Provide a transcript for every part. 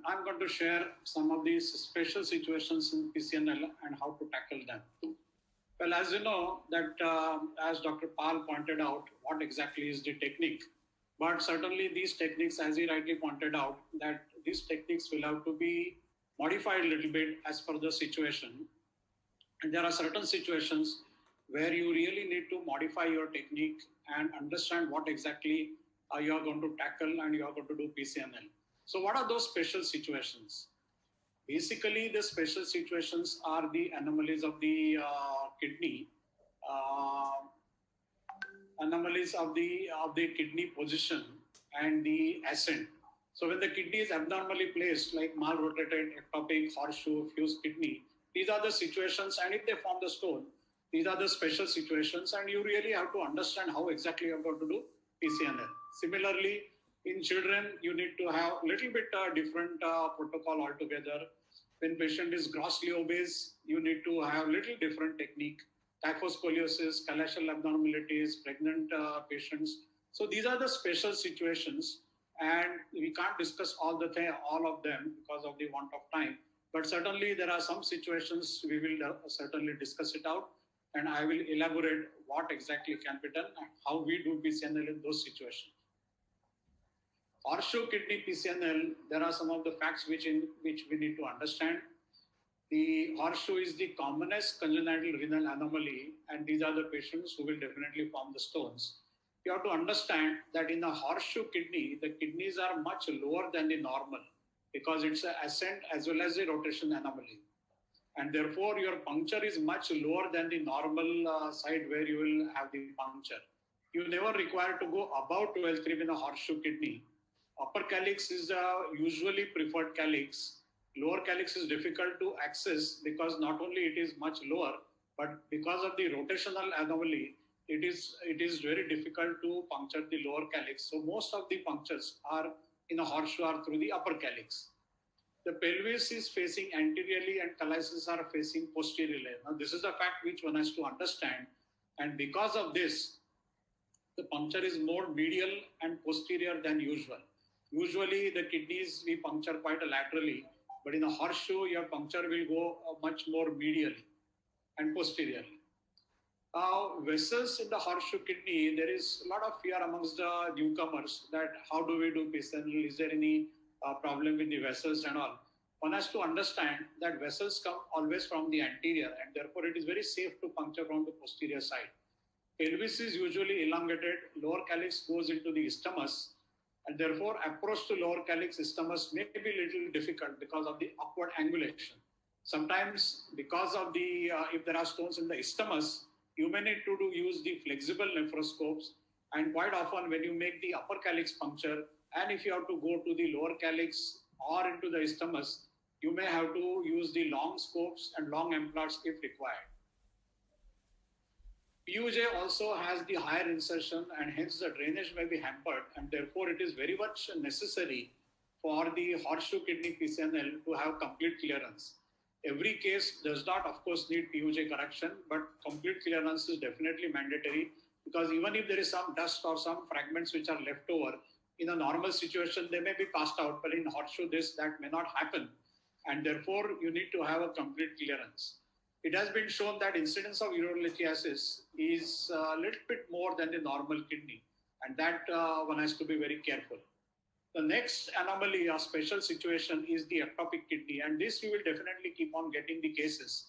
I'm going to share some of these special situations in PCNL and how to tackle them. Well, as you know, that as Dr. Pal pointed out, what exactly is the technique? But certainly these techniques, as he rightly pointed out, that these techniques will have to be modified a little bit as per the situation. And there are certain situations where you really need to modify your technique and understand what exactly you are going to tackle and you are going to do PCNL. So what are those special situations? Basically, the special situations are the anomalies of the kidney, uh, anomalies of the kidney position and the ascent. So when the kidney is abnormally placed, like malrotated, ectopic, horseshoe, fused kidney, these are the situations. And if they form the stone, these are the special situations, and you really have to understand how exactly you're going to do PCNL. Similarly, in children, you need to have a little bit different protocol altogether. When patient is grossly obese, you need to have little different technique. Kyphoscoliosis, calaceal abnormalities, pregnant patients. So these are the special situations, and we can't discuss all of them because of the want of time. But certainly there are some situations we will certainly discuss it out, and I will elaborate what exactly can be done and how we do PCNL in those situations. Horseshoe kidney PCNL, there are some of the facts which we need to understand. The horseshoe is the commonest congenital renal anomaly, and these are the patients who will definitely form the stones. You have to understand that in a horseshoe kidney, the kidneys are much lower than the normal because it's an ascent as well as a rotation anomaly. And therefore, your puncture is much lower than the normal side where you will have the puncture. You never require to go above 12-3 in a horseshoe kidney. Upper calyx is usually preferred calyx. Lower calyx is difficult to access because not only it is much lower, but because of the rotational anomaly, it is very difficult to puncture the lower calyx. So most of the punctures are in a horseshoe are through the upper calyx. The pelvis is facing anteriorly and calyces are facing posteriorly. Now this is a fact which one has to understand, and because of this, the puncture is more medial and posterior than usual. Usually the kidneys we puncture quite laterally, but in a horseshoe your puncture will go much more medially and posteriorly. Vessels in the horseshoe kidney, there is a lot of fear amongst the newcomers that how do we do PCNL? Is there any problem with the vessels and all? One has to understand that vessels come always from the anterior, and therefore it is very safe to puncture from the posterior side. Pelvis is usually elongated, lower calyx goes into the isthmus, and therefore approach to lower calyx isthmus may be a little difficult because of the upward angulation. Sometimes because of the, if there are stones in the isthmus, you may need to use the flexible nephroscopes, and quite often when you make the upper calyx puncture, and if you have to go to the lower calyx or into the isthmus, you may have to use the long scopes and long emplots if required. PUJ also has the higher insertion, and hence the drainage may be hampered, and therefore it is very much necessary for the horseshoe kidney PCNL to have complete clearance. Every case does not, of course, need PUJ correction, but complete clearance is definitely mandatory, because even if there is some dust or some fragments which are left over, in a normal situation, they may be passed out, but in horseshoe, that may not happen. And therefore, you need to have a complete clearance. It has been shown that incidence of urolithiasis is a little bit more than the normal kidney, and that one has to be very careful. The next anomaly or special situation is the ectopic kidney, and this you will definitely keep on getting the cases.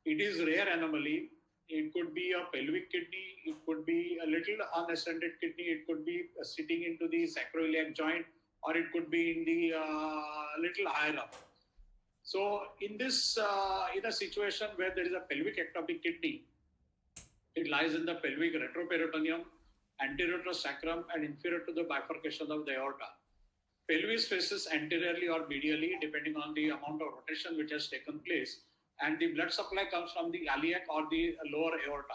It is rare anomaly. It could be a pelvic kidney, it could be a little unascended kidney, it could be sitting into the sacroiliac joint, or it could be in the little higher up. So in this, in a situation where there is a pelvic ectopic kidney, it lies in the pelvic retroperitoneum, anterior to sacrum and inferior to the bifurcation of the aorta. Pelvis faces anteriorly or medially depending on the amount of rotation which has taken place, and the blood supply comes from the iliac or the lower aorta.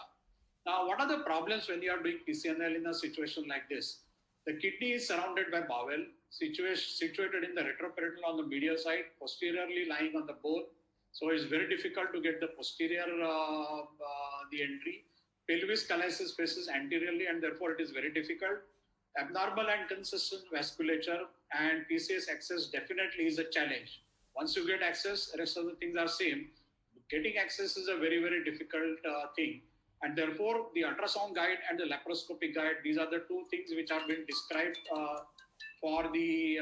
Now, what are the problems when you are doing PCNL in a situation like this? The kidney is surrounded by bowel, situated in the retroperitoneal on the medial side, posteriorly lying on the bone. So it's very difficult to get the posterior the entry. Pelvis calyces faces anteriorly, and therefore it is very difficult. Abnormal and consistent vasculature and PCS access definitely is a challenge. Once you get access, rest of the things are same. Getting access is a very, very difficult thing. And therefore, the ultrasound guide and the laparoscopic guide, these are the two things which are being described for the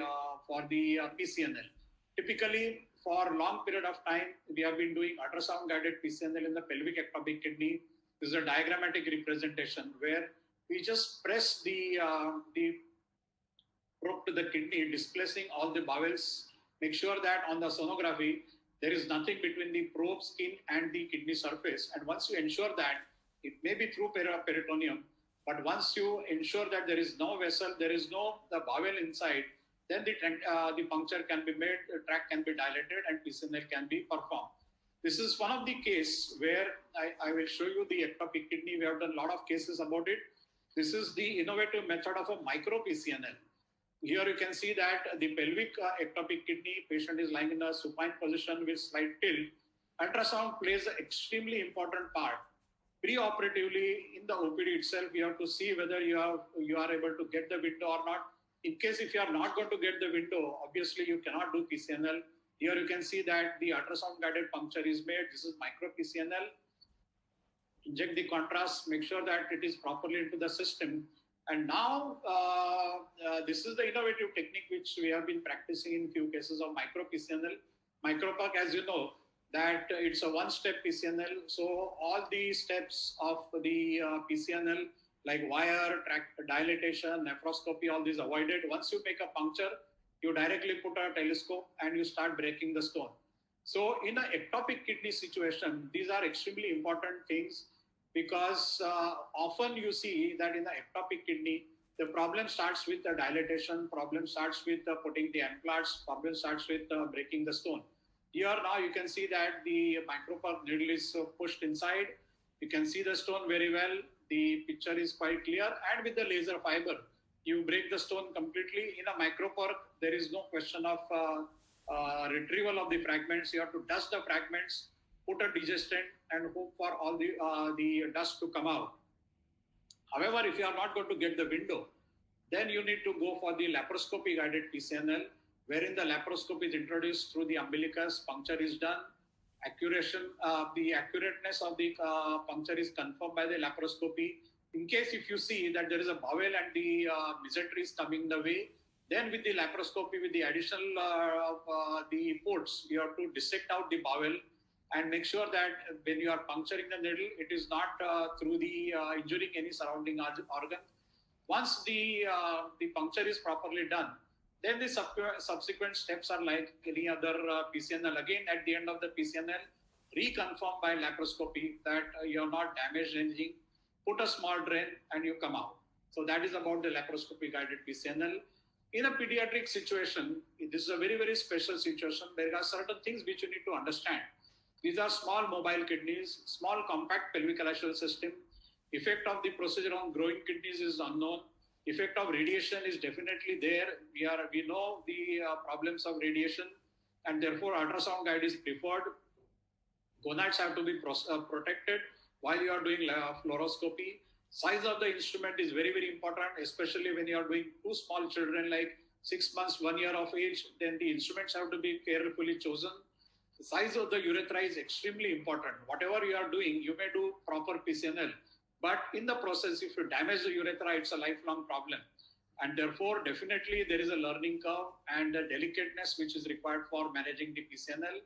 PCNL. Typically, for a long period of time, we have been doing ultrasound guided PCNL in the pelvic ectopic kidney. This is a diagrammatic representation where we just press the probe to the kidney, displacing all the bowels. Make sure that on the sonography there is nothing between the probe skin and the kidney surface. And once you ensure that, it may be through peritoneum, but once you ensure that there is no vessel, there is no the bowel inside, then the puncture can be made, the tract can be dilated, and PCNL can be performed. This is one of the case where I will show you the ectopic kidney. We have done a lot of cases about it. This is the innovative method of a micro PCNL. Here you can see that the pelvic ectopic kidney patient is lying in a supine position with slight tilt. Ultrasound plays an extremely important part. Pre-operatively in the OPD itself, you have to see whether you are able to get the window or not. In case if you are not going to get the window, obviously you cannot do PCNL. Here you can see that the ultrasound guided puncture is made. This is micro PCNL. Inject the contrast, make sure that it is properly into the system. And now this is the innovative technique which we have been practicing in few cases of micro PCNL. MicroPuck, as you know, that it's a one-step PCNL. So all the steps of the PCNL, like wire, tract dilatation, nephroscopy, all these avoided. Once you make a puncture, you directly put a telescope and you start breaking the stone. So in an ectopic kidney situation, these are extremely important things because often you see that in the ectopic kidney, the problem starts with the dilatation, problem starts with putting the implants, problem starts with breaking the stone. Here now you can see that the MicroPuck needle is pushed inside. You can see the stone very well. The picture is quite clear. And with the laser fiber, you break the stone completely. In a MicroPuck, there is no question of retrieval of the fragments. You have to dust the fragments, put a degestant, and hope for all the dust to come out. However, if you are not going to get the window, then you need to go for the laparoscopy guided PCNL, wherein the laparoscope is introduced through the umbilicus, puncture is done, the accurateness of the puncture is confirmed by the laparoscopy. In case if you see that there is a bowel and the mesentery is coming the way, then with the laparoscopy, with the additional the ports, you have to dissect out the bowel and make sure that when you are puncturing the needle, it is not through the injuring any surrounding organ. Once the puncture is properly done, then the subsequent steps are like any other PCNL. Again, at the end of the PCNL, reconfirm by laparoscopy that you have not damaged anything, put a small drain and you come out. So that is about the laparoscopy guided PCNL. In a pediatric situation, this is a very, very special situation. There are certain things which you need to understand. These are small mobile kidneys, small compact pelvic system. Effect of the procedure on growing kidneys is unknown. Effect of radiation is definitely there. We know the problems of radiation, and therefore ultrasound guide is preferred. Gonads have to be protected while you are doing fluoroscopy. Size of the instrument is very, very important, especially when you are doing two small children like 6 months, 1 year of age. Then the instruments have to be carefully chosen. The size of the urethra is extremely important. Whatever you are doing, you may do proper PCNL. But in the process, if you damage the urethra, it's a lifelong problem. And therefore, definitely there is a learning curve and a delicateness which is required for managing the PCNL.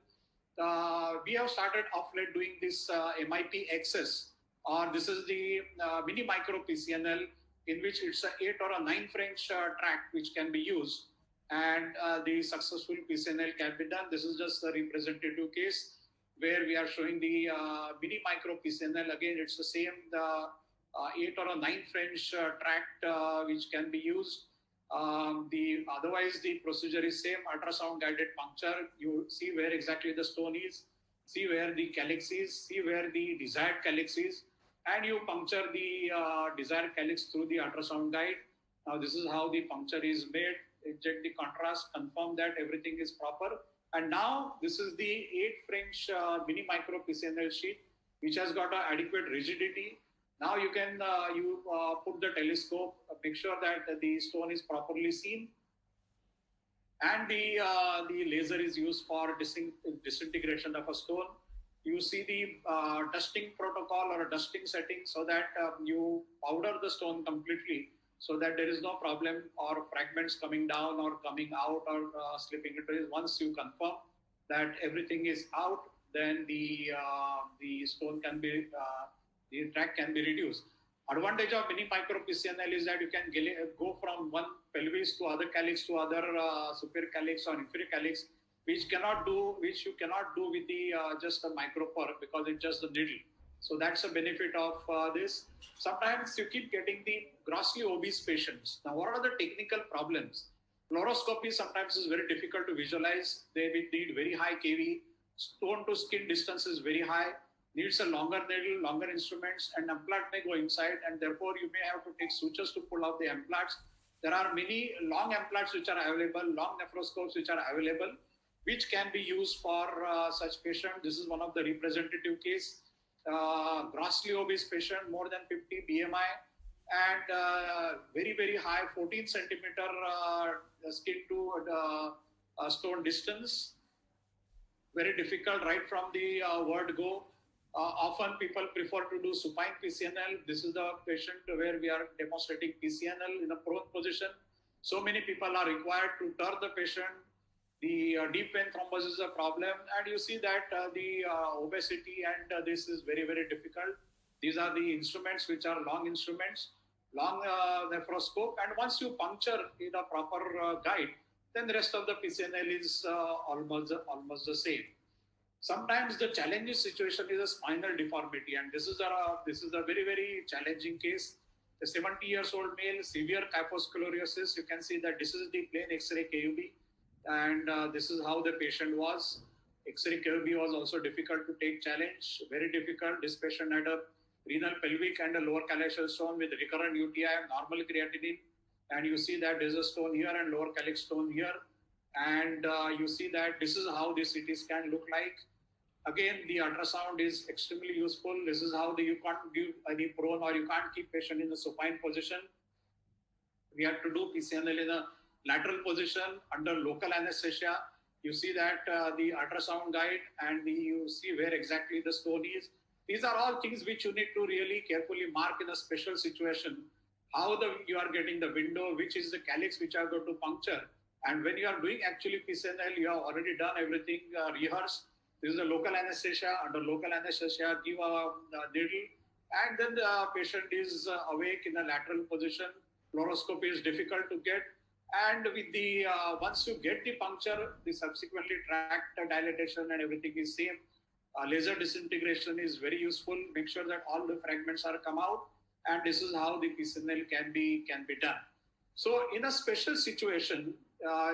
We have started off late doing this MIP XS, or this is the mini micro PCNL, in which it's an 8 or a 9 French tract which can be used. And the successful PCNL can be done. This is just a representative case where we are showing the mini micro PCNL. Again, it's the same, the 8 or a 9 French tract which can be used. Otherwise, the procedure is same, ultrasound guided puncture. You see where exactly the stone is, see where the calyx is, see where the desired calyx is, and you puncture the desired calyx through the ultrasound guide. Now, this is how the puncture is made. Inject the contrast, confirm that everything is proper. And now this is the 8 French mini micro PCNL sheet, which has got an adequate rigidity. Now you can put the telescope, make sure that the stone is properly seen, and the laser is used for disintegration of a stone. You see the dusting protocol or a dusting setting, so that you powder the stone completely, so that there is no problem or fragments coming down or coming out or slipping into it. Once you confirm that everything is out, then the stone can be the track can be reduced. Advantage of mini micro PCNL is that you can go from one pelvis to other calyx to other superior calyx or inferior calyx, which you cannot do with the just a micropore, because it's just the needle. So that's a benefit of this. Sometimes you keep getting the grossly obese patients. Now, what are the technical problems? Fluoroscopy sometimes is very difficult to visualize. They need very high kV. Stone to skin distance is very high, needs a longer needle, longer instruments, and implant may go inside, and therefore you may have to take sutures to pull out the implants. There are many long implants which are available, long nephroscopes which are available, which can be used for such patient. This is one of the representative case. Grossly obese patient, more than 50 BMI, and very, very high 14 centimeter skin to stone distance. Very difficult right from the word go. Often people prefer to do supine PCNL. This is the patient where we are demonstrating PCNL in a prone position. So many people are required to turn the patient. The deep vein thrombosis is a problem, and you see that the obesity and this is very, very difficult. These are the instruments which are long instruments, long nephroscope, and once you puncture in a proper guide, then the rest of the PCNL is almost the same. Sometimes the challenging situation is a spinal deformity, and this is a very, very challenging case. A 70 years old male, severe kyphoscoliosis. You can see that this is the plain X-ray KUB, and this is how the patient was. X-ray KUB was also difficult to take challenge, very difficult. This patient had a renal pelvic and a lower calyxal stone with recurrent UTI, normal creatinine, and you see that there's a stone here and lower calyx stone here, and you see that this is how the CT scan look like. Again, the ultrasound is extremely useful. This is how you can't give any prone, or you can't keep patient in the supine position. We have to do PCNL in a lateral position under local anesthesia. You see that the ultrasound guide, and you see where exactly the stone is. These are all things which you need to really carefully mark in a special situation. How you are getting the window, which is the calyx which are going to puncture. And when you are doing actually PCNL, you have already done everything rehearsed. This is a local anesthesia. Under local anesthesia, give a needle, and then the patient is awake in a lateral position. Fluoroscopy is difficult to get, and with the once you get the puncture, the subsequently tract dilatation and everything is same. Laser disintegration is very useful. Make sure that all the fragments are come out, and this is how the PCNL can be done. So in a special situation,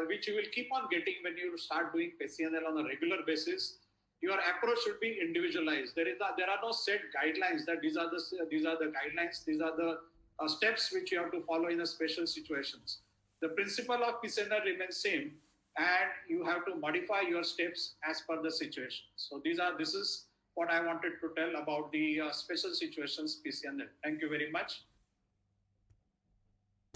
which you will keep on getting when you start doing PCNL on a regular basis, your approach should be individualized. There are no set guidelines that these are the guidelines, these are the steps which you have to follow in a special situations. The principle of PCNL remains same, and you have to modify your steps as per the situation. So this is what I wanted to tell about the special situations PCNL. Thank you very much.